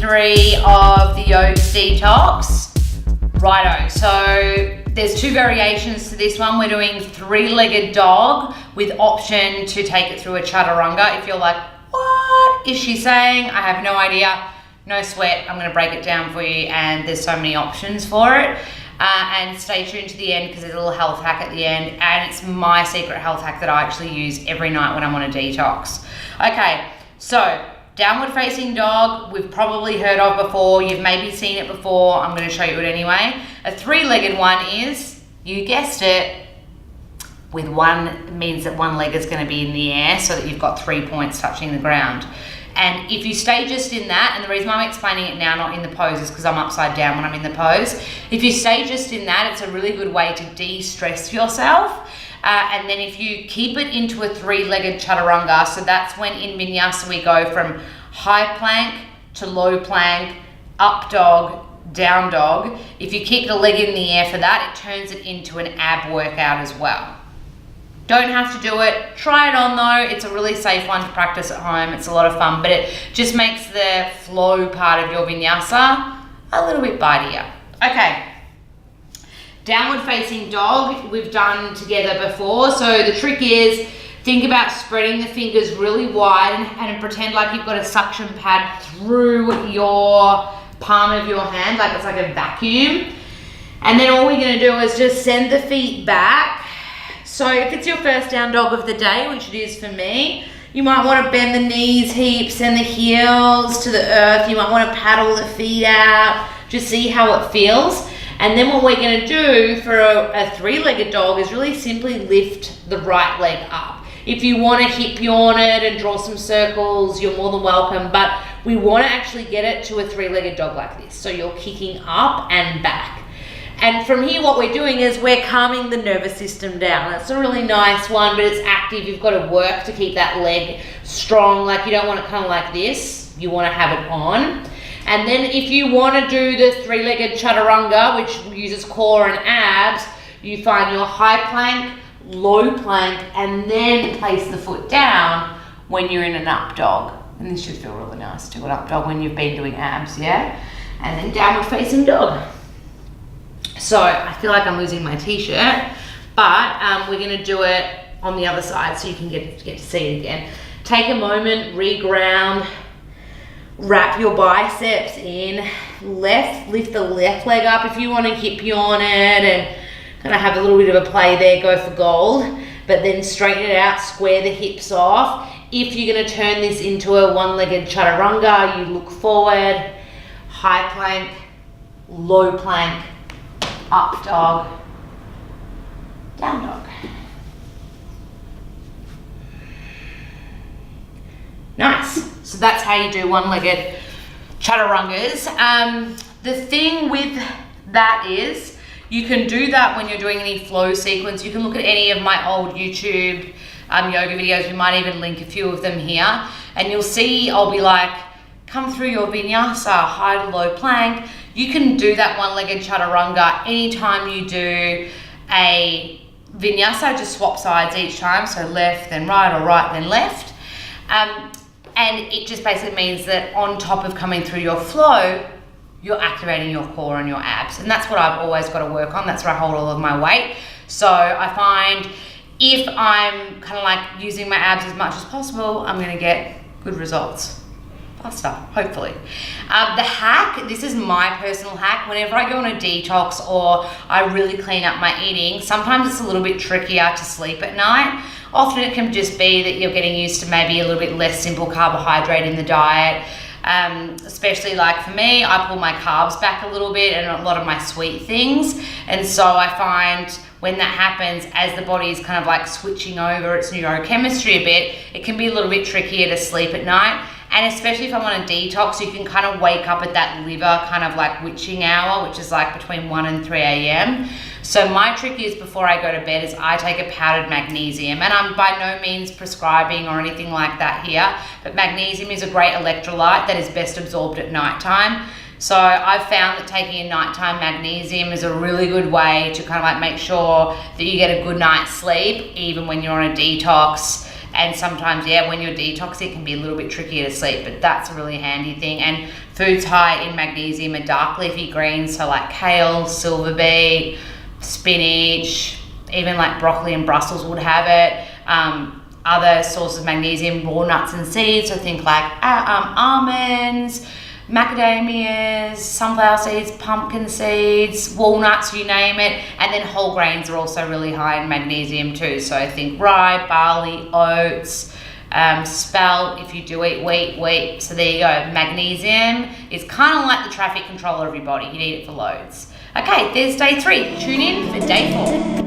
3 of the Yoga Detox. Righto, so there's 2 variations to this one. We're doing 3-legged dog with option to take it through a chaturanga. If you're like, what is she saying? I have no idea. No sweat, I'm gonna break it down for you, and there's so many options for it. And stay tuned to the end because there's a little health hack at the end, and it's my secret health hack that I actually use every night when I'm on a detox. Okay, so downward facing dog, we've probably heard of before, you've maybe seen it before, I'm going to show you it anyway. A 3-legged one is, you guessed it, with one means that one leg is going to be in the air so that you've got 3 points touching the ground. And if you stay just in that, and the reason why I'm explaining it now, not in the pose, is because I'm upside down when I'm in the pose. If you stay just in that, it's a really good way to de-stress yourself. And then if you keep it into a 3-legged chaturanga, so that's when in vinyasa we go from high plank to low plank, up dog, down dog. If you keep the leg in the air for that, it turns it into an ab workout as well. Don't have to do it. Try it on though. It's a really safe one to practice at home. It's a lot of fun, but it just makes the flow part of your vinyasa a little bit bitier. Okay. Downward facing dog, we've done together before. So the trick is, think about spreading the fingers really wide and pretend like you've got a suction pad through your palm of your hand, like it's like a vacuum. And then all we're gonna do is just send the feet back. So if it's your first down dog of the day, which it is for me, you might want to bend the knees heaps and the heels to the earth. You might want to paddle the feet out, just see how it feels. And then what we're going to do for a 3-legged dog is really simply lift the right leg up. If you want to hip yawn it and draw some circles, you're more than welcome, but we want to actually get it to a 3-legged dog like this. So you're kicking up and back. And from here, what we're doing is we're calming the nervous system down. It's a really nice one, but it's active. You've got to work to keep that leg strong. Like, you don't want it kind of like this. You want to have it on. And then if you want to do the 3-legged chaturanga, which uses core and abs, you find your high plank, low plank, and then place the foot down when you're in an up dog. And this should feel really nice to do an up dog when you've been doing abs, yeah? And then downward facing dog. So I feel like I'm losing my t-shirt, but we're going to do it on the other side so you can get to see it again. Take a moment, reground, wrap your biceps in, lift the left leg up if you want to hip yawn it and kind of have a little bit of a play there, go for gold, but then straighten it out, square the hips off. If you're going to turn this into a 1-legged chaturanga, you look forward, high plank, low plank, up dog, down dog. Nice. So that's how you do 1-legged chaturangas. The thing with that is you can do that when you're doing any flow sequence. You can look at any of my old YouTube yoga videos. We might even link a few of them here, and you'll see I'll be like, come through your vinyasa, high to low plank. You can do that 1-legged chaturanga anytime you do a vinyasa. Just swap sides each time, so left then right or right then left. And it just basically means that on top of coming through your flow, you're activating your core and your abs. And that's what I've always got to work on. That's where I hold all of my weight. So I find if I'm kind of like using my abs as much as possible, I'm going to get good results. Faster, hopefully. The hack, this is my personal hack. Whenever I go on a detox or I really clean up my eating, sometimes it's a little bit trickier to sleep at night. Often it can just be that you're getting used to maybe a little bit less simple carbohydrate in the diet. Especially like for me, I pull my carbs back a little bit and a lot of my sweet things. And so I find when that happens, as the body is kind of like switching over its neurochemistry a bit, it can be a little bit trickier to sleep at night. And especially if I'm on a detox, you can kind of wake up at that liver kind of like witching hour, which is like between 1 and 3 a.m. So my trick is before I go to bed is I take a powdered magnesium, and I'm by no means prescribing or anything like that here, but magnesium is a great electrolyte that is best absorbed at nighttime. So I've found that taking a nighttime magnesium is a really good way to kind of like make sure that you get a good night's sleep even when you're on a detox And sometimes, yeah, when you're detox, it can be a little bit trickier to sleep, but that's a really handy thing. And foods high in magnesium are dark leafy greens, so like kale, silver beet, spinach, even like broccoli and Brussels would have it. Other sources of magnesium, raw nuts and seeds, so think like almonds, macadamias, sunflower seeds, pumpkin seeds, walnuts, you name it. And then whole grains are also really high in magnesium too. So I think rye, barley, oats, spelt, if you do eat wheat. So there you go. Magnesium is kind of like the traffic controller of your body. You need it for loads. Okay, there's day 3. Tune in for day 4.